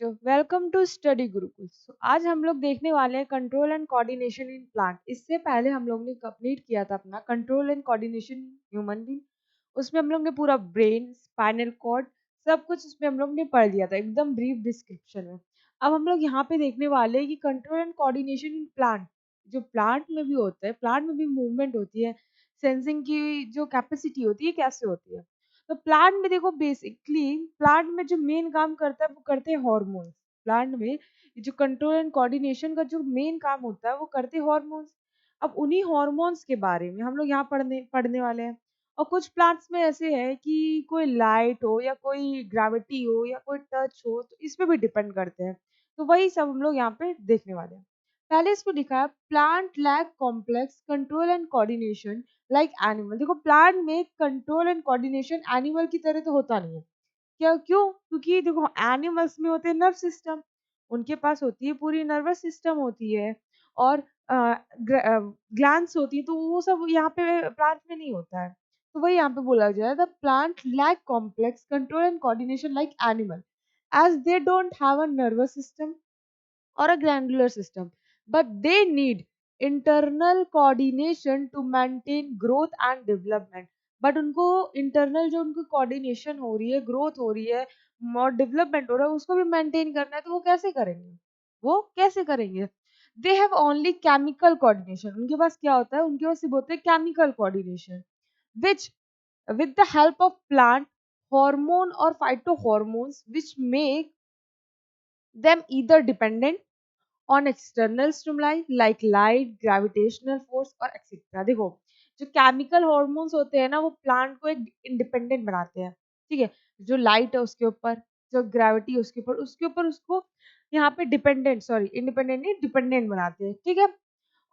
बच्चों, welcome to study Gurukul. आज हम लोग देखने वाले हैं control and coordination in plant. इससे पहले हम लोग ने कंप्लीट किया था अपना control and coordination human being. उसमें हम लोग ने पूरा ब्रेन, स्पाइनल कॉर्ड, सब कुछ उसमें हम लोग ने पढ़ लिया था एकदम ब्रीफ डिस्क्रिप्शन में। अब हम लोग यहाँ पे देखने वाले हैं कि control and coordination in plant, जो प्लांट में भी होता है, प्लांट में भी मूवमेंट होती है, सेंसिंग की जो कैपेसिटी होती है कैसे होती है। तो प्लांट में देखो, बेसिकली प्लांट में जो मेन काम करता है वो करते हैं हॉर्मोन्स। प्लांट में ये जो कंट्रोल एंड कोऑर्डिनेशन का जो मेन काम होता है वो करते हैं हॉर्मोन्स। अब उन्हीं हॉर्मोन्स के बारे में हम लोग यहाँ पढ़ने पढ़ने वाले हैं। और कुछ प्लांट्स में ऐसे है कि कोई लाइट हो या कोई ग्रेविटी हो या कोई टच हो, तो इस पे भी डिपेंड करते हैं। तो वही सब हम लोग यहाँ पे देखने वाले हैं। पहले इसमें लिखा है plant lack complex control and coordination like animal. देखो, प्लांट में कंट्रोल एंड कोऑर्डिनेशन एनिमल की तरह तो होता नहीं है। क्यों? क्योंकि देखो, एनिमल्स में होते हैं नर्व सिस्टम, उनके पास होती है पूरी नर्वस सिस्टम होती है, और ग्लैंड्स होती है, तो वो सब यहाँ पे प्लांट में नहीं होता है। तो वही यहाँ पे बोला गया है, the plant lack complex control and coordination like animal as they don't have a nervous system or a granular system, but they need internal coordination to maintain growth and development. But उनको internal जो उनको coordination हो रही है, growth हो रही है और डेवलपमेंट हो रहा है, उसको भी मेंटेन करना है। तो वो कैसे करेंगे? वो कैसे करेंगे? They have only chemical coordination. उनके पास क्या होता है? उनके पास सिर्फ होता है chemical coordination, which with the help of plant hormone or phytohormones which make them either dependent on external stimuli like light, gravitational force और एक्सेट्रा। देखो, जो केमिकल हॉर्मोन्स होते हैं ना, वो प्लांट को एक इंडिपेंडेंट बनाते हैं। ठीक है, जो लाइट है उसके ऊपर, जो ग्रेविटी है उसके ऊपर उसको यहाँ पे डिपेंडेंट, सॉरी इंडिपेंडेंट नहीं, डिपेंडेंट बनाते हैं। ठीक है,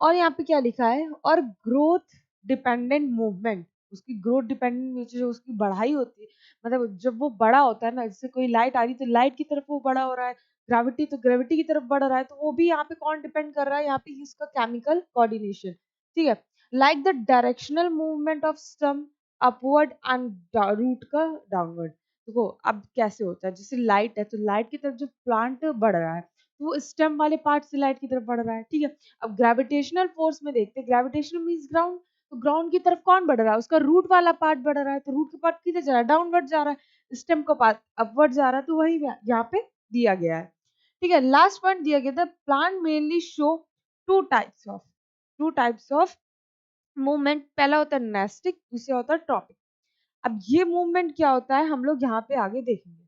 और यहाँ पे क्या लिखा है, और ग्रोथ डिपेंडेंट मूवमेंट, उसकी ग्रोथ डिपेंडेंट जो उसकी बढ़ाई होती है, मतलब जब वो बड़ा होता है ना, जैसे कोई लाइट आ रही है तो लाइट की तरफ वो बड़ा हो रहा है, ग्रेविटी तो ग्रेविटी की तरफ बढ़ रहा है, तो वो भी यहाँ पे कौन डिपेंड कर रहा है? यहाँ पे इसका केमिकल कोऑर्डिनेशन। ठीक है, like the directional movement of stem upward and root का डाउनवर्ड। देखो अब कैसे होता है, जैसे लाइट है तो लाइट की तरफ जो प्लांट बढ़ रहा है, तो वो स्टेम वाले पार्ट से लाइट की तरफ बढ़ रहा है। ठीक है, अब ग्रेविटेशनल फोर्स में देखते हैं, ग्रेविटेशनल मींस ग्राउंड, तो ग्राउंड की तरफ कौन बढ़ रहा है? उसका रूट वाला पार्ट बढ़ रहा है, तो रूट का पार्ट किधर जा रहा है? डाउनवर्ड जा रहा है। स्टेम का पार्ट अपवर्ड जा रहा है, तो वही यहाँ पे दिया गया है। ठीक है, लास्ट पॉइंट दिया गया था, plant mainly show to types of movement. पहला होता है नेस्टिक, दूसरा होता है ट्रॉपिक। अब ये मूवमेंट क्या होता है हम लोग यहाँ पे आगे देखेंगे।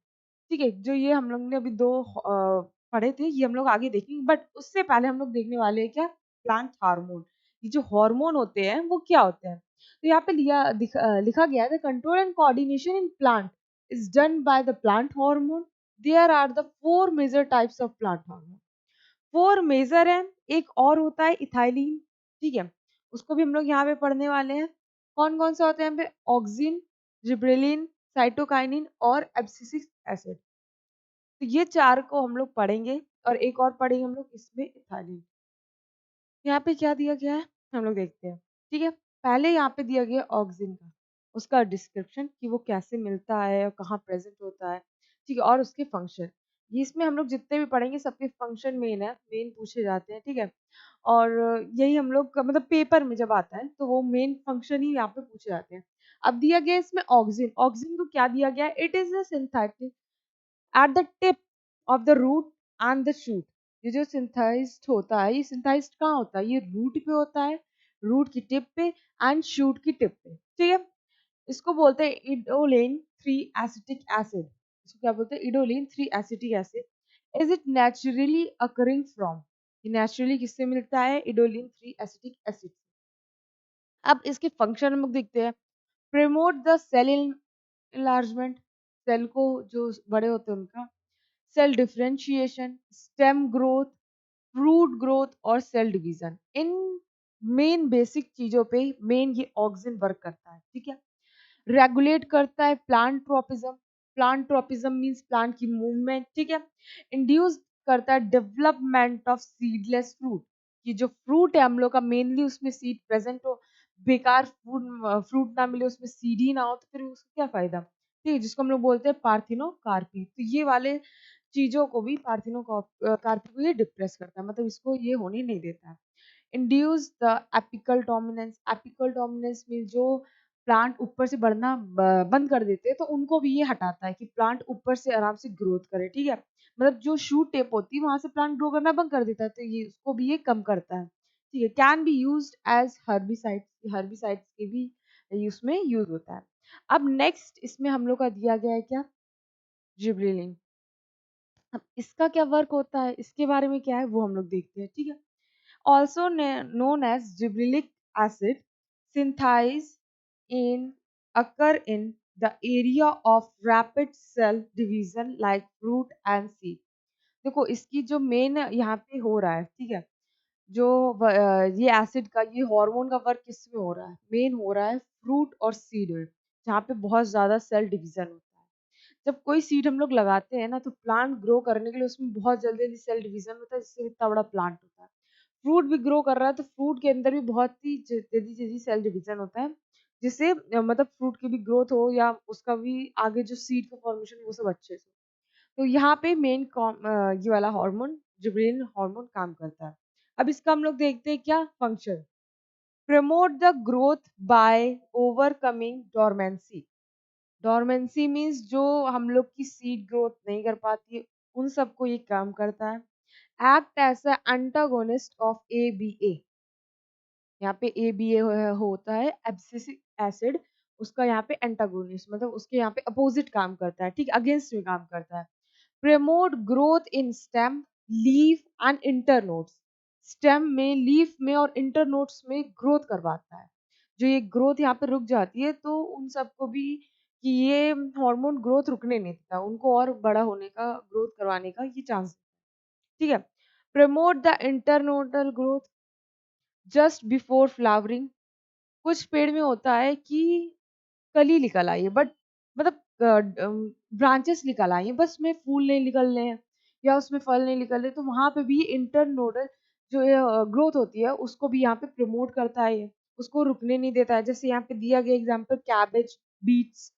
ठीक है, जो ये हम लोग ने अभी दो पढ़े थे, ये हम लोग आगे देखेंगे, बट उससे पहले हम लोग देखने वाले हैं क्या? Plant hormone. ये जो हार्मोन होते हैं वो क्या होते हैं? तो यहाँ पे लिखा गया है, control and coordination in plant is done by the plant hormone. There are the four major types of plant hormone. Four major है, एक और होता है इथाइलिन। ठीक है, उसको भी हम लोग यहाँ पे पढ़ने वाले हैं। कौन कौन सा होता है यहाँ पे? ऑक्सिन, जिब्रेलिन, साइटोकाइनिन और एब्सिसिक एसिड। तो ये चार को हम लोग पढ़ेंगे, और एक और पढ़ेंगे हम लोग इसमें इथाइलिन। यहाँ पे क्या दिया गया है हम लोग देखते हैं। ठीक है, पहले यहाँ पे दिया गया ऑक्सिन का, उसका डिस्क्रिप्शन कि वो कैसे मिलता है और कहाँ प्रेजेंट होता है। ठीक है, और उसके फंक्शन। ये इसमें हम लोग जितने भी पढ़ेंगे सबके फंक्शन मेन है, मेन पूछे जाते हैं। ठीक है, और यही हम लोग मतलब पेपर में जब आता है तो वो मेन फंक्शन ही यहाँ पे पूछे जाते हैं। अब दिया गया इसमें ऑक्सिन। ऑक्सिन को क्या दिया गया? It is a synthetic at the tip of the root and the shoot. ये जो सिंथेसाइज्ड होता है, ये सिंथेसाइज्ड कहाँ होता है? ये रूट पे होता है, रूट की टिप पे एंड शूट की टिप पे। ठीक है, इसको बोलते हैं इडोलिन 3 एसिटिक एसिड। इसको क्या बोलते हैं? इडोलिन 3 acetic acid. Is it naturally occurring from? ये नेचुरली किससे मिलता है? इडोलिन 3 एसिटिक एसिड। अब इसके फंक्शन हम लोग देखते हैं। Promote the cell enlargement, cell को जो बड़े होते हैं उनका, cell differentiation, stem growth, fruit growth और सेल डिवीजन। इन मेन बेसिक चीजों पे मेन ये ऑक्सिन वर्क करता है। ठीक है, रेगुलेट करता है plant tropism. Plant tropism means plant की मूवमेंट। ठीक है, इंड्यूस करता है डेवलपमेंट ऑफ सीडलेस फ्रूट। ये जो फ्रूट है हम लोग का, मेनली उसमें सीड प्रेजेंट हो, बेकार फ्रूट ना मिले, उसमें सीड ही ना हो, तो फिर उसका क्या फायदा? ठीक है, जिसको हम लोग बोलते हैं पार्थिनो कार्पी। तो ये वाले चीज़ों को भी कार्पी को ये डिप्रेस करता है, मतलब इसको ये होने नहीं देता है। Induce the apical dominance mean जो प्लांट ऊपर से बढ़ना बंद कर देते हैं तो उनको भी ये हटाता है कि प्लांट ऊपर से आराम से ग्रोथ करे, ठीक है। मतलब जो शूट टेप होती है वहां से प्लांट ग्रो करना बंद कर देता है, तो ये उसको भी ये कम करता है, ठीक है। Can be used as herbicide, herbicides के भी उसमें यूज होता है। अब नेक्स्ट इसमें हम लोग का दिया गया है क्या, जिबरेलिन। अब इसका क्या वर्क होता है, इसके बारे में क्या है वो हम लोग देखते हैं, ठीक है। also known as gibberellic acid, synthesized in occur in the area of rapid cell division like fruit and seed। देखो इसकी जो मेन यहाँ पे हो रहा है, ठीक है, जो ये एसिड का ये हार्मोन का वर्क किस में हो रहा है, मेन हो रहा है फ्रूट और सीड में, जहाँ पे बहुत ज्यादा सेल डिवीजन होता है। जब कोई सीड हम लोग लगाते हैं ना तो प्लांट ग्रो करने के लिए उसमें बहुत जल्दी जल्दी सेल डिवीजन होता है, जिससे इतना बड़ा प्लांट होता है। फ्रूट भी ग्रो कर रहा है तो फ्रूट के अंदर भी बहुत ही जल्दी जल्दी सेल डिवीजन होता है, जिससे मतलब फ्रूट की भी ग्रोथ हो या उसका भी आगे जो सीड का फॉर्मेशन वो सब अच्छे से। तो यहाँ पे मेन ये वाला हार्मोन जिबरेलिन हार्मोन काम करता है। अब इसका हम लोग देखते हैं क्या function. Promote the growth by overcoming dormancy. Dormancy means जो हम लोग की सीड ग्रोथ नहीं कर पाती है, उन सबको ये काम करता है। Act as a antagonist of ABA। यहाँ पे ABA होता है एब्सिसिक एसिड, उसका यहाँ पे एंटागोनिस्ट मतलब उसके यहाँ पे अपोजिट काम करता है, ठीक, अगेंस्ट में काम करता है। Promote growth in stem, leaf and internodes. Stem में, लीफ में और इंटरनोड्स में ग्रोथ करवाता है। जो ये ग्रोथ यहाँ पे रुक जाती है तो उन सबको भी कि ये हार्मोन ग्रोथ रुकने नहीं देता, उनको और बड़ा होने का, ग्रोथ करवाने का ये चांस, ठीक है। Promote the internodal growth just before flowering. कुछ पेड़ में होता है कि कली निकल आई है बट मतलब ब्रांचेस निकल आई हैं, बस में फूल नहीं निकल रहे हैं या उसमें फल नहीं निकल रहे, तो वहां पे भी इंटरनोडल जो ग्रोथ होती है उसको भी यहाँ पे प्रमोट करता है ये, उसको रुकने नहीं देता है। जैसे यहाँ पे दिया गया एग्जांपल कैबेज, बीट्स।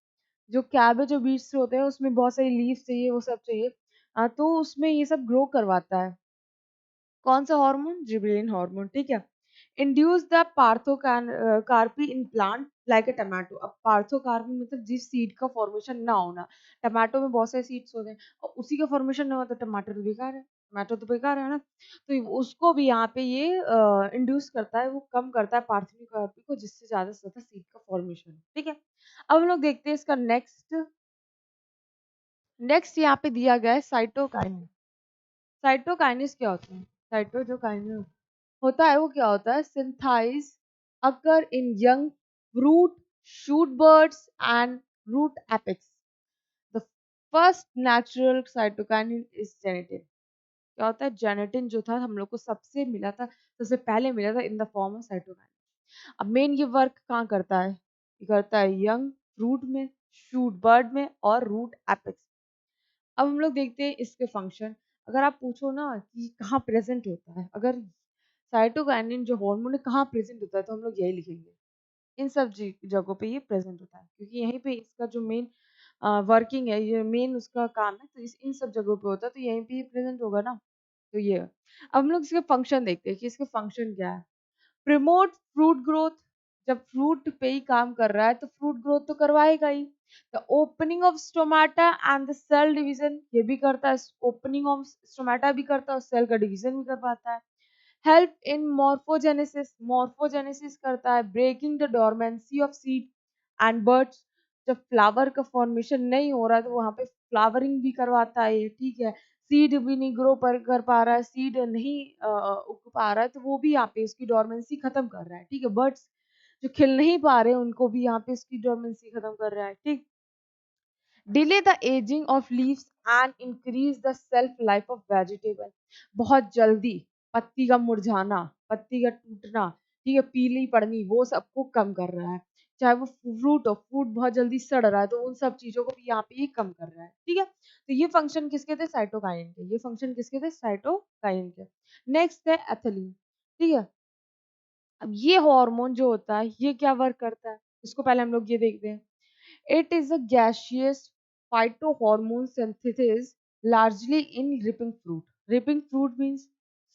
जो कैबेज और बीट्स होते हैं उसमें बहुत सारी लीव्स चाहिए, वो सब चाहिए, तो उसमें ये सब ग्रो करवाता है। कौन सा हार्मोन, जिबरेलिन हार्मोन, ठीक है। Induce the parthenocarpy in plant like a tomato. अब पार्थोकार्पी मतलब जिस सीड का फॉर्मेशन ना होना, टमाटो में बहुत सारे सीड्स होते हैं और उसी का फॉर्मेशन ना हो तो टमाटर तो बेकार है, टमाटो तो बेकार है ना। तो उसको भी यहाँ पे ये इंड्यूस करता है, वो कम करता है पार्थोकार्पी को, जिससे ज्यादा से ज्यादा सीड का फॉर्मेशन, ठीक है। अब हम लोग देखते हैं इसका नेक्स्ट। नेक्स्ट यहाँ पे दिया गया है साइटोकाइनेस। साइटोकाइनेस क्या होता है, साइटोकाइनेस होता है, वो क्या होता है, synthesise occur in young root shoot buds and root apex. The first natural cytokinin is zeatin. क्या होता है, जेनेटिन जो था हम लोग को सबसे मिला था, सबसे पहले मिला था in the form of cytokinin. अब मेन ये वर्क कहाँ करता है, ये करता है यंग फ्रूट में, शूट बर्ड में और रूट एपेक्स। अब हम लोग देखते हैं इसके फंक्शन। अगर आप पूछो ना कि कहाँ प्रेजेंट होता है, अगर साइटोकाइनिन जो हार्मोन है कहाँ प्रेजेंट होता है, तो हम लोग यही लिखेंगे, इन सब जगहों पे ये प्रेजेंट होता है, क्योंकि यहीं पे इसका जो मेन वर्किंग है, ये मेन उसका काम है, तो इन सब जगहों पे होता है, तो यहीं पे ये प्रेजेंट होगा ना। तो ये है। अब हम लोग इसके फंक्शन देखते हैं कि इसके फंक्शन क्या है। Promote fruit growth. जब फ्रूट पे ही काम कर रहा है तो फ्रूट ग्रोथ तो करवाएगा ही। The opening of stomata and the cell division, ये भी करता है, ओपनिंग ऑफ स्टोमाटा भी करता है और सेल का डिवीजन भी कर पाता है। हेल्प इन मॉर्फोजेनेसिस, मॉर्फोजेनेसिस करता है, breaking the dormancy of seed and buds. जब फ्लावर का फॉर्मेशन नहीं हो रहा है तो वहां पे फ्लावरिंग भी करवाता है ये, ठीक है। सीड भी नहीं ग्रो कर पा रहा है, सीड नहीं उग पा रहा है, तो वो भी यहाँ पे उसकी डोरमेंसी खत्म कर रहा है, ठीक है। बर्ड्स जो खिल नहीं पा रहे उनको भी यहाँ पे उसकी डोरमेंसी खत्म कर रहा है, ठीक। Delay the ageing of leaves and increase the self life of vegetable. बहुत जल्दी पत्ती का मुरझाना, पत्ती का टूटना, ठीक है, पीली पड़नी, वो सबको कम कर रहा है। चाहे वो फ्रूट हो, फ्रूट बहुत जल्दी सड़ रहा है तो उन सब चीजों को भी यहाँ पे ये कम कर रहा है, ठीक है। तो ये फंक्शन किसके थे, साइटोकाइनिन के, ये फंक्शन किसके थे, साइटोकाइनिन के। नेक्स्ट है एथिलीन, ठीक है। अब ये हार्मोन जो होता है ये क्या वर्क करता है, इसको पहले हम लोग ये देखते हैं। It is a gaseous phytohormone synthesis largely in ripping fruit. Ripping fruit means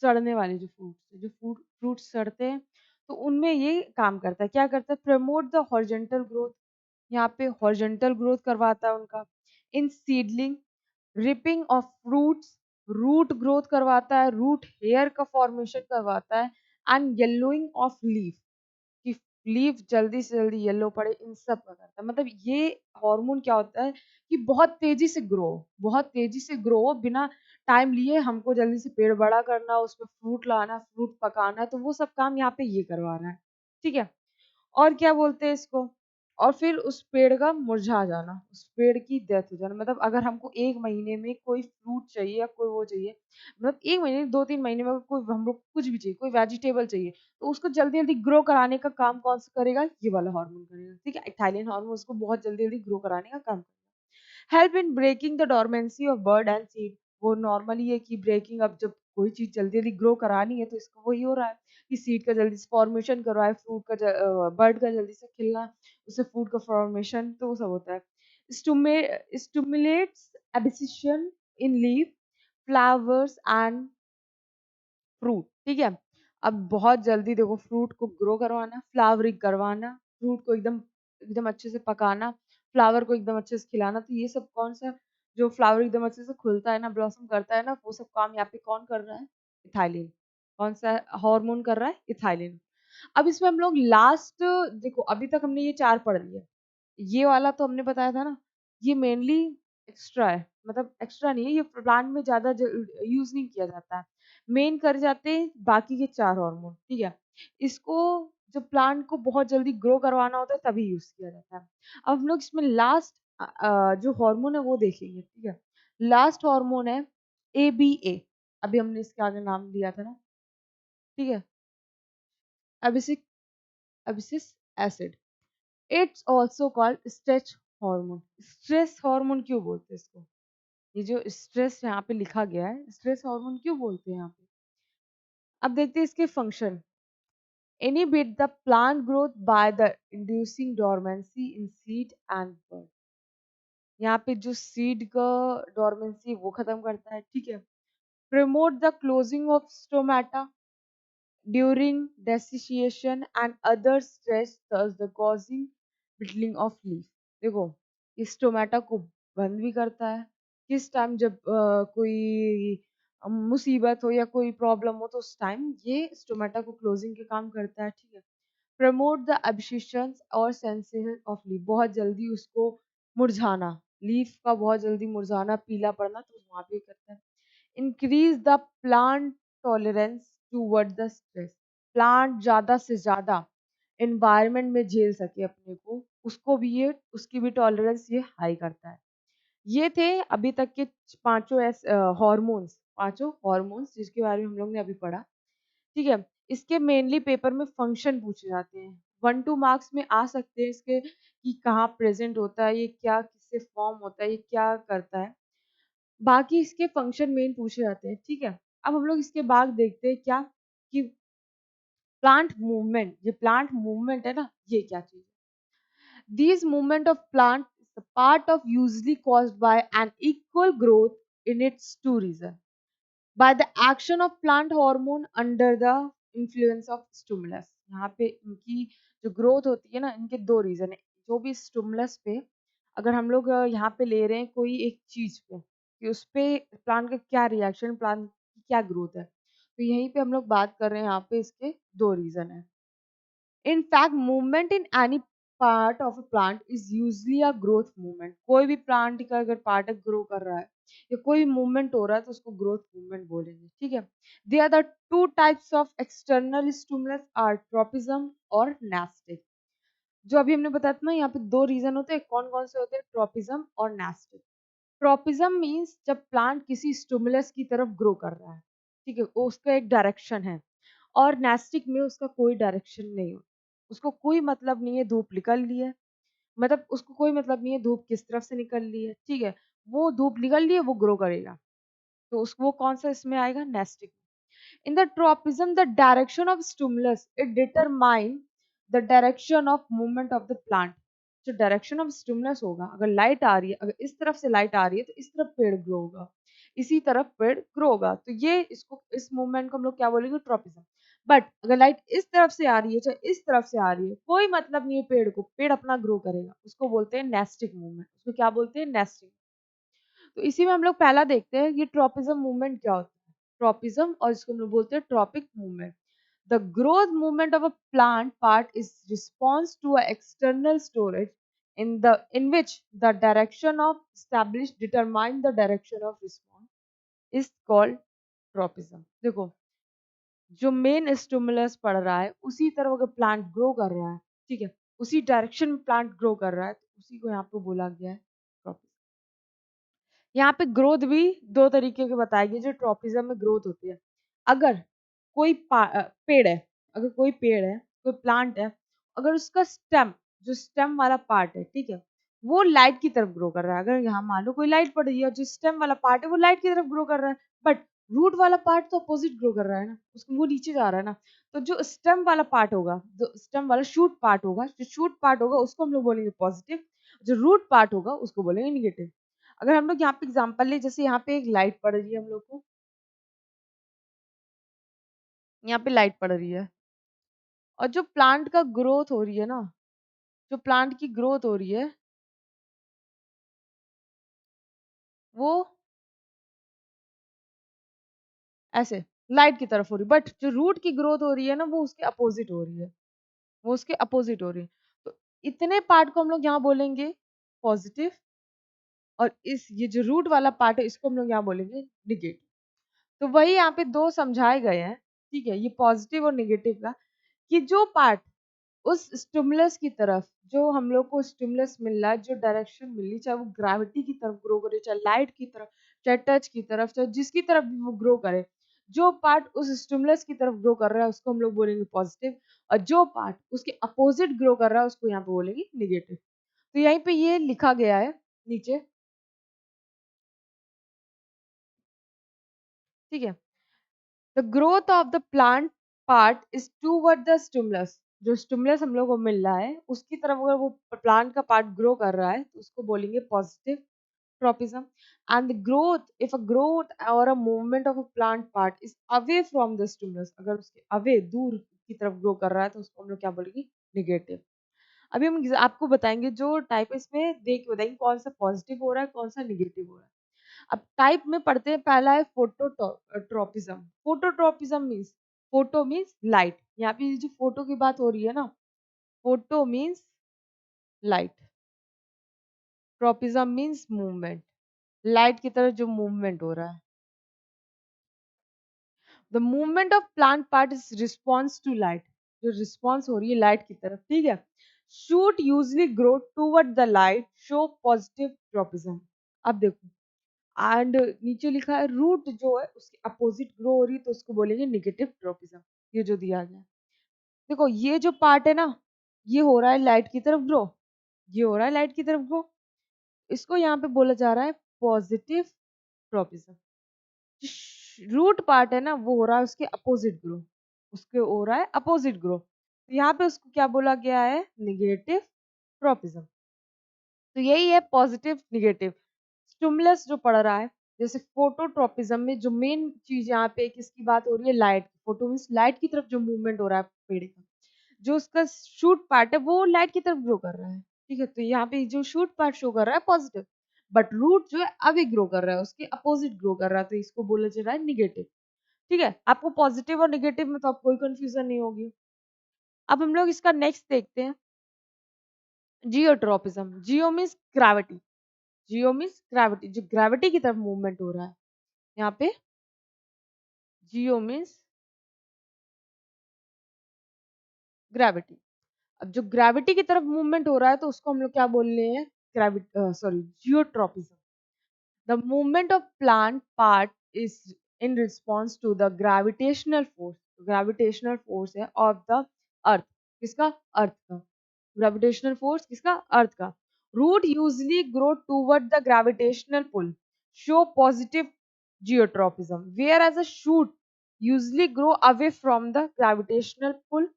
सड़ने वाले जो फ्रूट, जो फ्रूट सड़ते हैं, तो उनमें ये काम करता है। क्या करता है? प्रमोट द हॉरिजॉन्टल ग्रोथ, यहाँ पे हॉरिजॉन्टल ग्रोथ करवाता है उनका। In seedling, ripening of fruits, root growth करवाता है, रूट हेयर का फॉर्मेशन करवाता है। एंड येलोइंग ऑफ लीफ, कि लीफ जल्दी से जल्दी येलो पड़े, इन सब का करता है। मतलब ये हार्मोन क्या होता है कि बहुत तेजी से ग्रो, बहुत तेजी से ग्रो हो, बिना टाइम लिए हमको जल्दी से पेड़ बड़ा करना, उसमें फ्रूट लाना, फ्रूट पकाना, तो वो सब काम यहाँ पे ये करवा रहा है। ठीक है। और क्या बोलते हैं इसको? और फिर उस पेड़ का मुरझा जाना, उस पेड़ की डेथ हो जाना। मतलब अगर हमको 1 महीने में कोई फ्रूट चाहिए या कोई वो चाहिए, मतलब 1 महीने 2-3 महीने में अगर कोई हम लोग कुछ भी चाहिए, कोई वेजिटेबल चाहिए, तो उसको जल्दी-जल्दी ग्रो कराने का काम कौन-सा करेगा? ये वाला हार्मोन करेगा। ठीक है? इथाइलिन हार्मोन उसको बहुत जल्दी-जल्दी ग्रो कराने का काम करेगा। Help in breaking the dormancy of bud and seed. वो नॉर्मली है कि ब्रेकिंग, अब जब कोई चीज़ जल्दी-जल्दी ग्रो करानी है तो इसको वही हो रहा है कि सीड का जल्दी से फॉर्मेशन करवाए, फ्रूट का बर्ड का जल्दी से खिलना, उससे फूड का फॉर्मेशन, तो वो सब होता है। Stimulates abscission in leaf, flowers and fruit. ठीक है। अब बहुत जल्दी देखो, फ्रूट को ग्रो करवाना, फ्लावरिंग करवाना, फ्रूट को एकदम एकदम अच्छे से पकाना, फ्लावर को एकदम अच्छे से खिलाना, तो ये सब कौन सा, जो फ्लावर एकदम अच्छे से खुलता है ना, ब्लॉसम करता है ना, वो सब काम यहाँ पे कौन कर रहा है? इथाइलिन। कौन सा हार्मोन कर रहा है? इथाइलिन। अब इसमें हम लोग लास्ट, देखो अभी तक हमने ये 4 पढ़ लिए। ये वाला तो हमने बताया था ना, ये मेनली एक्स्ट्रा है, मतलब एक्स्ट्रा नहीं है, ये प्लांट में ज़्यादा यूज़ नहीं किया जाता है। मेन कर जाते हैं बाकी के 4 हार्मोन। ठीक है। इसको जब प्लांट को बहुत जल्दी ग्रो करवाना होता है तभी यूज़ किया जाता है। अब हम लोग इसमें लास्ट जो हार्मोन है वो देखेंगे। ठीक है। लास्ट हार्मोन है एबीए। अभी हमने इसके आगे नाम दिया था ना। ठीक है। Abscisic abscisic acid. It's also called stress hormone. Stress hormone क्यों बोलते हैं इसको? ये जो स्ट्रेस यहाँ पे लिखा गया है, स्ट्रेस हार्मोन क्यों बोलते हैं यहाँ पे? अब देखते हैं इसके function. Inhibit the plant growth by the inducing dormancy in seed and bud. यहाँ पे जो सीड का डोरमेंसी वो खत्म करता है। ठीक है। Promote the closing of stomata during desiccation and other stress, thus the causing brittling of leaf। देखो, इस स्टोमेटा को बंद भी करता है। किस टाइम? जब कोई मुसीबत हो या कोई प्रॉब्लम हो, तो उस टाइम ये स्टोमेटा को क्लोजिंग के काम करता है। ठीक है। प्रमोट द एब्सिशंस और सेंसेशन ऑफ लीफ, बहुत जल्दी उसको मुरझाना, लीफ का बहुत जल्दी मुरझाना, पीला पड़ना, तो वहाँ पे करता है। Increase the plant tolerance toward the stress. Plant ज्यादा से ज्यादा एनवायरनमेंट में झेल सके अपने को, उसको भी ये, उसकी भी टॉलरेंस ये हाई करता है। ये थे अभी तक के पांचों हॉर्मोन्स, पांचों हॉर्मोन्स जिसके बारे में हम लोग ने अभी पढ़ा। ठीक है। इसके मेनली पेपर में फंक्शन पूछे जाते हैं। 1-2 मार्क्स में आ सकते हैं इसके, कि कहाँ प्रेजेंट होता है, ये क्या किससे फॉर्म होता है, ये क्या करता है। बाकी इसके फंक्शन मेन पूछे जाते हैं। ठीक है। अब हम लोग इसके बाद देखते हैं क्या, कि प्लांट मूवमेंट, ये प्लांट मूवमेंट है ना, ये क्या चीज है? These movement of plant is a part of usually caused by an equal growth in its two reason. By the action of plant hormone under the influence of stimulus। यहाँ पे इनकी जो ग्रोथ होती है ना, इनके 2 रीजन है। जो भी स्टिमुलस पे, अगर हम लोग यहाँ पे ले रहे हैं कोई एक चीज पे, कि उस पे प्लांट का क्या रिएक्शन, प्लांट की क्या ग्रोथ है, तो यहीं पे हम लोग बात कर रहे हैं। यहाँ पे इसके 2 रीजन है। In fact, movement in any part of a plant is usually a growth movement। कोई भी प्लांट का अगर पार्ट ग्रो कर रहा है या कोई मूवमेंट हो रहा है, तो उसको ग्रोथ मूवमेंट बोलेंगे। ठीक है। They are the two types of external stimulus are tropism और नेस्टिक। जो अभी हमने बताया था ना, यहाँ पे 2 रीजन होते हैं। कौन कौन से होते हैं? ट्रोपिज्म और नेस्टिक। ट्रोपिज्म मीन्स जब प्लांट किसी स्टिमुलस की तरफ ग्रो कर रहा है। ठीक है, वो उसका एक डायरेक्शन है। और नेस्टिक में उसका कोई डायरेक्शन नहीं हो, उसको कोई मतलब नहीं है धूप निकल ली है, मतलब उसको कोई मतलब नहीं है धूप किस तरफ से निकल ली है। ठीक है। वो धूप निकल ली है, वो ग्रो करेगा, तो उस वो कौन सा इसमें आएगा? Nastic. In the tropism the direction of stimulus it determine the direction of movement of the plant. जो डायरेक्शन ऑफ स्टिमुलस होगा, अगर लाइट आ रही है, अगर इस तरफ से लाइट आ रही है, तो इस तरफ पेड़ ग्रो होगा। इसी तरफ पेड़ ग्रो होगा। तो ये इसको इस मूवमेंट को हम लोग क्या बोलेंगे? ट्रॉपिज्म। बट अगर लाइट इस तरफ से आ रही है चाहे इस तरफ से आ रही है, कोई मतलब नहीं है पेड़ को, पेड़ अपना ग्रो करेगा, उसको बोलते हैं नेस्टिंग मूवमेंट। उसको क्या बोलते हैं? नेस्टिंग। तो इसी में हम लोग पहला देखते हैं ये ट्रॉपिज्म मूवमेंट क्या होता है। ट्रॉपिज्म, और इसको हम लोग बोलते हैं tropic movement. The growth movement of a plant part is response to a external storage in which the direction of established determine the direction of response is called tropism। देखो, जो मेन स्टिमुलस पड़ रहा है उसी तरफ अगर plant grow कर रहा है, ठीक है, उसी डायरेक्शन में प्लांट ग्रो कर रहा है, तो उसी को यहाँ पे बोला गया है ट्रॉपिज्म। यहाँ पे ग्रोथ भी दो तरीके के बताए गए जो ट्रॉपिज्म में ग्रोथ होती है। अगर कोई पेड़ है, अगर कोई पेड़ है, कोई प्लांट है, अगर उसका स्टेम, जो स्टेम वाला पार्ट है, ठीक है, वो लाइट की तरफ ग्रो कर रहा है। अगर यहाँ मान लो कोई लाइट पड़ रही है, जो स्टेम वाला पार्ट है वो लाइट की तरफ ग्रो कर रहा है, बट रूट वाला पार्ट तो अपोजिट ग्रो कर रहा है ना, उसको वो नीचे जा रहा है ना। तो जो स्टेम वाला पार्ट होगा, जो स्टेम वाला शूट पार्ट होगा, जो शूट पार्ट होगा उसको हम लोग बोलेंगे पॉजिटिव, जो रूट पार्ट होगा उसको बोलेंगे निगेटिव। अगर हम लोग यहाँ पे एग्जांपल ले, जैसे यहाँ पे एक लाइट पड़ रही है हम लोग को, यहाँ पे लाइट पड़ रही है, और जो प्लांट का ग्रोथ हो रही है ना, जो प्लांट की ग्रोथ हो रही है वो ऐसे लाइट की तरफ हो रही है, बट जो रूट की ग्रोथ हो रही है ना वो उसके अपोजिट हो रही है, वो उसके अपोजिट हो रही है। तो इतने पार्ट को हम लोग यहाँ बोलेंगे पॉजिटिव, और इस ये जो रूट वाला पार्ट है इसको हम लोग यहाँ बोलेंगे निगेटिव। तो वही यहाँ पे दो समझाए गए हैं, ठीक है, ये पॉजिटिव और निगेटिव का, कि जो पार्ट उस स्टिमुलस की तरफ, जो हम लोग को स्टिमुलस मिल रहा है, जो डायरेक्शन मिल रही, चाहे वो ग्रेविटी की तरफ ग्रो करे, चाहे लाइट की तरफ, चाहे टच की तरफ, चाहे जिसकी तरफ भी वो ग्रो करे, जो पार्ट उस स्टिमुलस की तरफ ग्रो कर रहा है उसको हम लोग बोलेंगे पॉजिटिव, और जो पार्ट उसके अपोजिट ग्रो कर रहा है उसको यहाँ पे बोलेंगे निगेटिव। तो यहीं पे ये लिखा गया है नीचे, ठीक है। The growth of the plant part is toward the stimulus. जो स्टिमुलस हम लोग को मिल रहा है उसकी तरफ अगर वो प्लांट का पार्ट ग्रो कर रहा है तो उसको बोलेंगे positive tropism। And the growth, if a growth or a movement of a plant part is away from the stimulus, अगर उसके अवे दूर की तरफ ग्रो कर रहा है तो उसको हम लोग क्या बोलेंगे? निगेटिव। अभी हम आपको बताएंगे जो टाइप है, इसमें देख के बताएंगे कौन सा पॉजिटिव हो रहा है कौन सा निगेटिव हो रहा है। अब टाइप में पढ़ते हैं, पहला है phototropism. Phototropism means, photo means light, यहाँ पे जो फोटो की बात हो रही है ना, photo means light, tropism means movement, light की तरफ जो मूवमेंट हो रहा है। The movement of plant part is response to light, जो रिस्पॉन्स हो रही है लाइट की तरफ, ठीक है। Shoot usually grow toward the light, show positive tropism. अब देखो, एंड नीचे लिखा है रूट जो है उसके अपोजिट ग्रो हो रही है तो उसको बोलेंगे निगेटिव ट्रोपिज्म। ये जो दिया गया है, देखो ये जो पार्ट है ना, ये हो रहा है लाइट की तरफ ग्रो, ये हो रहा है लाइट की तरफ ग्रो, इसको यहाँ पे बोला जा रहा है पॉजिटिव ट्रोपिज्म। रूट पार्ट है ना वो हो रहा है उसके अपोजिट ग्रो, उसके हो रहा है अपोजिट ग्रो, तो यहाँ पे उसको क्या बोला गया है? Negative tropism. तो यही है पॉजिटिव निगेटिव। स्टिमुलस जो पढ़ रहा है, जैसे फोटोट्रोपिज्म में जो मेन चीज यहाँ पे किसकी बात हो रही है? लाइट। फोटो मीन्स लाइट की तरफ जो मूवमेंट हो रहा है पेड़ का, जो उसका शूट पार्ट है वो लाइट की तरफ ग्रो कर रहा है, ठीक है। तो यहाँ पे जो शूट पार्ट शो कर रहा है पॉजिटिव, बट रूट जो है अभी ग्रो कर रहा है, उसके अपोजिट ग्रो कर रहा है, तो इसको बोला जा रहा है निगेटिव, ठीक है। आपको पॉजिटिव और निगेटिव में तो आप कोई कंफ्यूजन नहीं होगी। अब हम लोग इसका नेक्स्ट देखते हैं, जियोट्रोपिज्म। जियो मीन्स ग्रेविटी, जियो मीन्स ग्रेविटी, जो ग्रेविटी की तरफ मूवमेंट हो रहा है यहाँ पे, जियो मीन्स ग्रेविटी। अब जो ग्रेविटी की तरफ मूवमेंट हो रहा है तो उसको हम लोग क्या बोल रहे हैं? Gravity, sorry, geotropism. The movement of plant part is in response to the gravitational force, gravitational force है ऑफ द अर्थ, किसका? अर्थ का। ग्रेविटेशनल फोर्स किसका? अर्थ का। Root usually grow toward the gravitational pull, show positive geotropism, whereas a shoot usually grow away from the gravitational pull,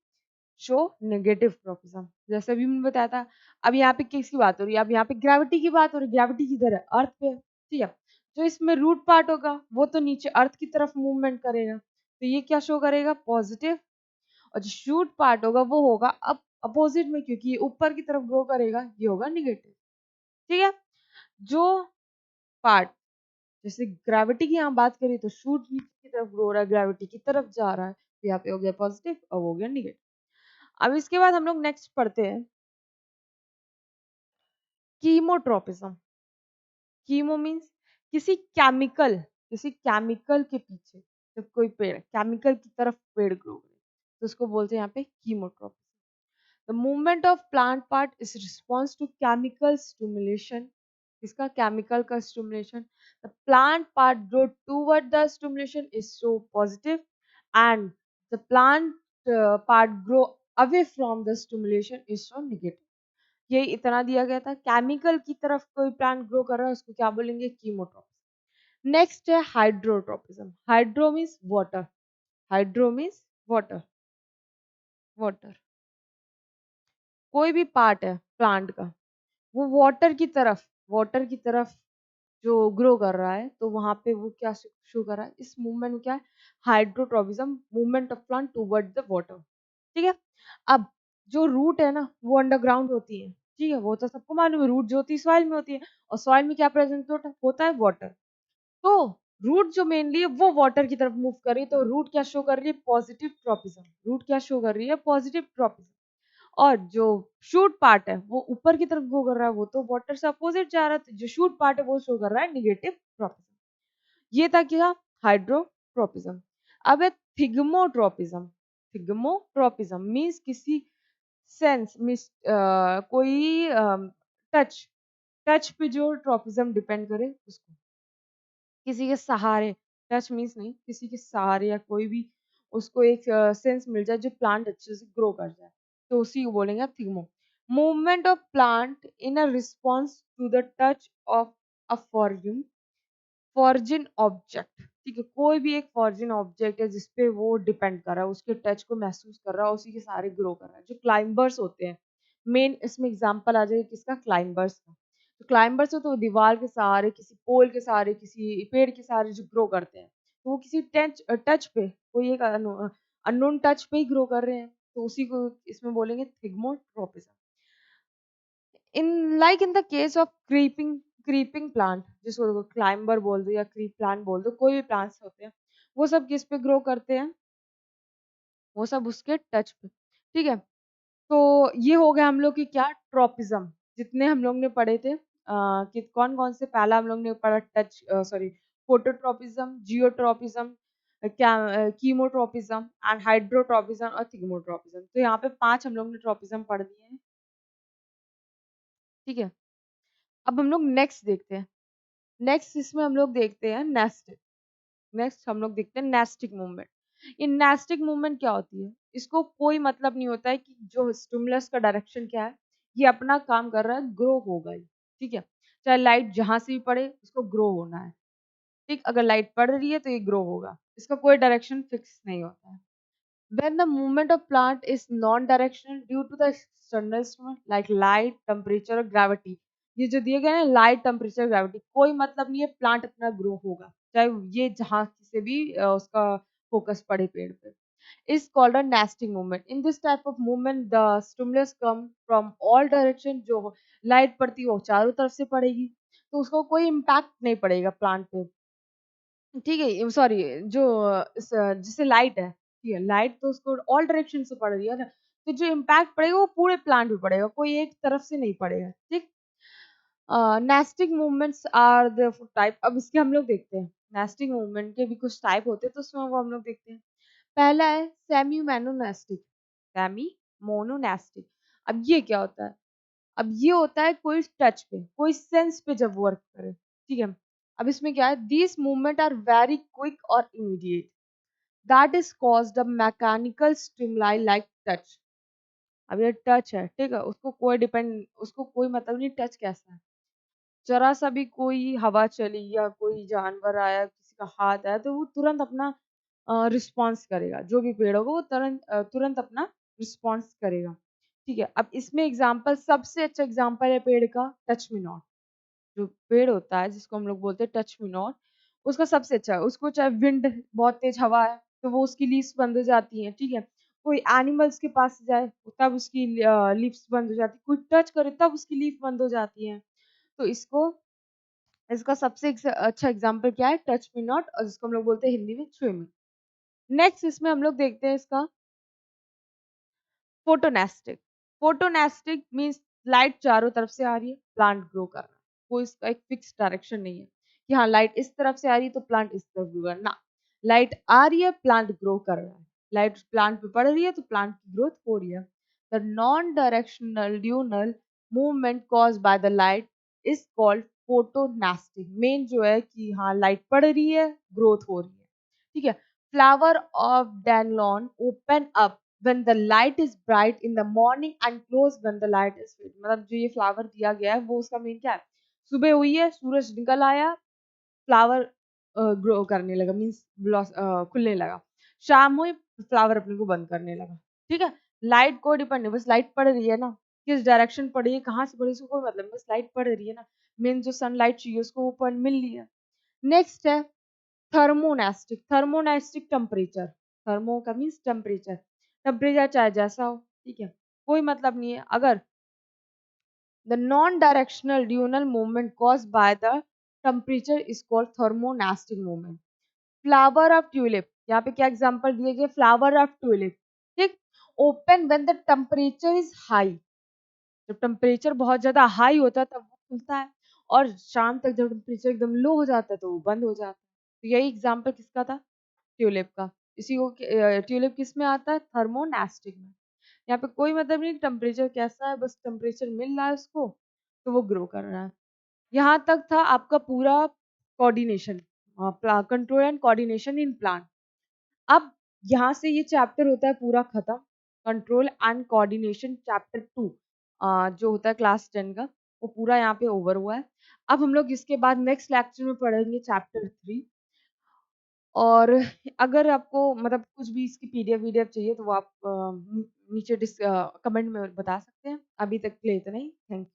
show negative tropism. जैसे अभी मैंने बताया था। अब यहाँ पे किसकी बात हो रही है? अब यहाँ पे ग्रेविटी की बात हो रही है। ग्रेविटी किधर है? अर्थ पे, ठीक है। जो इसमें रूट पार्ट होगा वो तो नीचे अर्थ की तरफ मूवमेंट करेगा, तो ये क्या शो करेगा, पॉजिटिव। और जो शूट पार्ट होगा वो होगा अब अपोजिट में, क्योंकि ये ऊपर की तरफ ग्रो करेगा, ये होगा निगेटिव। ठीक है। जो पार्ट, जैसे ग्रेविटी की यहाँ बात करें तो शूट नीचे की तरफ ग्रो हो रहा है, ग्रेविटी की तरफ जा रहा है, तो यहाँ पे हो गया पॉजिटिव और हो गया निगेटिव। अब इसके बाद हम लोग नेक्स्ट पढ़ते हैं कीमोट्रोपिज्म। कीमो मीन्स किसी केमिकल के पीछे जब कोई पेड़ केमिकल की तरफ पेड़ ग्रो करे तो उसको बोलते हैं यहाँ पे chemotropism. The movement of plant part is response to chemical stimulation. इसका chemical का stimulation. The plant part grow toward the stimulation is so positive, and the plant part grow away from the stimulation is so negative. ये इतना दिया गया था। Chemical की तरफ कोई प्लांट ग्रो कर रहा है उसको क्या बोलेंगे, कीमोट्रोपिज्म। नेक्स्ट है hydrotropism. Hydro means water, hydro means water, water. कोई भी पार्ट है प्लांट का वो वाटर की तरफ जो ग्रो कर रहा है, तो वहां पे वो क्या शो कर रहा है, इस मूवमेंट में क्या है, hydrotropism, movement of plant toward the water. ठीक है। अब जो रूट है ना वो अंडरग्राउंड होती है, ठीक है, वो तो सबको मालूम है, रूट जो होती है सॉइल में होती है, और सॉइल में क्या प्रेजेंट होता है, वाटर। तो रूट जो मेनली है वो वाटर की तरफ मूव कर रही है, तो रूट क्या शो कर रही है, पॉजिटिव ट्रोपिज्म। रूट क्या शो कर रही है, पॉजिटिव ट्रोपिज्म। और जो शूट पार्ट है वो ऊपर की तरफ ग्रो कर रहा है, वो तो वाटर से अपोजिट जा रहा है, तो जो शूट पार्ट है वो शो कर रहा है निगेटिव ट्रोपिज्म। ये था क्या, हाइड्रोट्रोपिज्म। अब है थिग्मोट्रोपिज्म। थिग्मोट्रोपिज्म मीन्स किसी सेंस मीन्स कोई टच टच पे जो ट्रोपिज्म डिपेंड करे उसको, किसी के सहारे, टच मीन्स नहीं, किसी के सहारे या कोई भी उसको एक सेंस मिल जाए जो प्लांट अच्छे से ग्रो कर जाए, तो उसी को बोलेंगे आप thigmo. Movement of plant in a response to the touch of a foreign object. ठीक है, कोई भी एक फॉर्जिन ऑब्जेक्ट है जिसपे वो डिपेंड कर रहा है, उसके टच को महसूस कर रहा है, उसी के सहारे ग्रो कर रहा है। जो क्लाइंबर्स होते हैं, मेन इसमें एग्जांपल आ जाएगा किसका, क्लाइंबर्स का। तो क्लाइंबर्स हो तो दीवार के सहारे, किसी पोल के सहारे, किसी पेड़ के सहारे जो ग्रो करते हैं, तो वो किसी टच टच पे, कोई एक अननोन टच पे ही ग्रो कर रहे हैं, तो उसी को इसमें बोलेंगे thigmotropism. In the case of creeping plant, जिसको क्लाइंबर बोल दो या क्रीप प्लांट बोल दो, कोई भी प्लांट्स होते हैं वो सब किस पे ग्रो करते हैं, वो सब उसके टच पे। ठीक है। तो ये हो गया हम लोग की क्या, ट्रोपिज्म। जितने हम लोग ने पढ़े थे कि कौन कौन से, पहला हम लोग ने पढ़ा टच सॉरी फोटोट्रोपिज्म, जियोट्रोपिज्म, क्या कीमोट्रोपिज्म एंड हाइड्रोट्रोपिज्म और थिग्मोट्रोपिज्म। तो यहाँ पे 5 हम लोग ने ट्रोपिज्म पढ़ दिए हैं। ठीक है। अब हम लोग नेक्स्ट देखते हैं। नेक्स्ट इसमें हम लोग देखते हैं नेस्टिक। नेक्स्ट हम लोग देखते हैं नेस्टिक मूवमेंट। ये नेस्टिक मूवमेंट क्या होती है, इसको कोई मतलब नहीं होता है कि जो स्टिमुलस का डायरेक्शन क्या है, ये अपना काम कर रहा है, ग्रो होगा ही। ठीक है। चाहे लाइट जहां से भी पड़े उसको ग्रो होना है। ठीक, अगर लाइट पड़ रही है तो ये ग्रो होगा, इसका कोई डायरेक्शन फिक्स नहीं होता है। When the movement of plant is non-directional due to the external stimuli like light, temperature और gravity, ये जो दिए गए हैं लाइट, टेम्परेचर, ग्रेविटी, कोई मतलब नहीं है, प्लांट अपना ग्रो होगा चाहे ये जहां से भी उसका फोकस पड़े पेड़ पे। is called a nesting movement. In this type of movement, the stimulus come from all direction. जो लाइट पड़ती है वो चारों तरफ से पड़ेगी, तो उसको कोई इम्पैक्ट नहीं पड़ेगा प्लांट पे। ठीक है, सॉरी, जो जिससे लाइट है, ठीक है, लाइट तो उसको ऑल डायरेक्शन से पड़ रही है ना, तो जो इम्पैक्ट पड़ेगा वो पूरे प्लांट पे पड़ेगा, कोई एक तरफ से नहीं पड़ेगा। ठीक। Nastic movements are the type. अब इसके हम लोग देखते हैं, नेस्टिंग मूवमेंट के भी कुछ टाइप होते हैं, तो उसमें वो हम लोग देखते हैं। पहला है सेमी मोनोनेस्टिक। सेमी मोनोनेस्टिक। अब ये क्या होता है, अब ये होता है कोई टच पे, कोई सेंस पे जब वर्क करे। ठीक है। अब इसमें क्या है, these movement are very quick और immediate, that is caused a mechanical stimuli like touch. अब ये टच है, ठीक है, उसको कोई मतलब नहीं टच कैसा है, जरा सा भी कोई हवा चली या कोई जानवर आया, किसी का हाथ आया, तो वो तुरंत अपना रिस्पॉन्स करेगा, जो भी पेड़ होगा वो तुरंत अपना रिस्पॉन्स करेगा। ठीक है। अब इसमें एग्जाम्पल, सबसे अच्छा एग्जाम्पल है पेड़ का टच मी नॉट। जो पेड़ होता है जिसको हम लोग बोलते हैं टच मी नॉट, उसका सबसे अच्छा है। उसको चाहे विंड बहुत तेज हवा है तो वो उसकी लीव्स बंद हो जाती हैं, ठीक है। कोई एनिमल्स के पास जाए तब उसकी लीव्स बंद हो जाती है, कोई टच करे तब उसकी लीफ बंद हो जाती है। तो इसका सबसे अच्छा एग्जाम्पल क्या है, टच मी नॉट, और जिसको हम लोग बोलते हैं हिंदी में छुए मी। नेक्स्ट इसमें हम लोग देखते हैं इसका फोटोनेस्टिक। फोटोनेस्टिक मीन्स लाइट चारों तरफ से आ रही है, प्लांट ग्रो कर रहा है। कोई इसका एक फिक्स डायरेक्शन नहीं है कि हाँ लाइट इस तरफ से आ रही है तो प्लांट इस तरफ ग्रो कर, ना, लाइट आ रही है प्लांट ग्रो कर रहा है, लाइट प्लांट पे पड़ रही है तो प्लांट की ग्रोथ हो रही है। The non directional diurnal movement cause by the light is called photonastic. Main जो है कि हाँ लाइट पड़ रही है, ग्रोथ हो रही है, ठीक है। Flower of dandelion open up when the light is bright in the morning and close when the light is fade। मतलब जो ये फ्लावर दिया गया है वो उसका मीन क्या है, सुबह हुई है, सूरज निकल आया, फ्लावर ग्रो करने लगा, मीन्स खुलने लगा, शाम हुई फ्लावर अपने को बंद करने लगा, ठीक है। लाइट को डिपेंड नहीं, बस लाइट पड़ रही है ना, किस डायरेक्शन पड़ रही है, कहाँ से पड़ रही है, उसको कोई मतलब नहीं, बस लाइट पड़ रही है ना, मेन जो सनलाइट चाहिए उसको वो मिल रही है। नेक्स्ट है थर्मोनेस्टिक। थर्मोनेस्टिक टेम्परेचर, थर्मो का मीन्स टेम्परेचर, टेम्परेचर चाहे जैसा हो, ठीक है, कोई मतलब नहीं है। अगर the non directional diurnal movement caused by the temperature is called thermonastic movement. Flower of tulip, यहाँ पे क्या एग्जांपल दिए गए, फ्लावर ऑफ ट्यूलिप, ठीक, open when the temperature is high. जब टेम्परेचर बहुत ज्यादा हाई होता है तब वो खुलता है, और शाम तक जब टेम्परेचर एकदम लो हो जाता है तो वो बंद हो जाता है। तो यही एग्जांपल किसका था, ट्यूलिप का। इसी को ट्यूलिप किस में आता है, थर्मोनेस्टिक में। यहाँ पे कोई मतलब नहीं टेम्परेचर कैसा है, बस टेम्परेचर मिल रहा है उसको तो वो ग्रो कर रहा है। यहाँ तक था आपका पूरा coordination, control and coordination in plant. अब यहाँ से ये चैप्टर होता है पूरा खत्म, कंट्रोल एंड कोऑर्डिनेशन चैप्टर 2 जो होता है क्लास 10 का, वो पूरा यहाँ पे ओवर हुआ है। अब हम लोग इसके बाद नेक्स्ट लेक्चर में पढ़ेंगे चैप्टर 3। और अगर आपको मतलब कुछ भी इसकी पीडीएफ वीडीएफ चाहिए तो वो आप नीचे कमेंट में बता सकते हैं। अभी तक के लिए इतना ही, थैंक यू।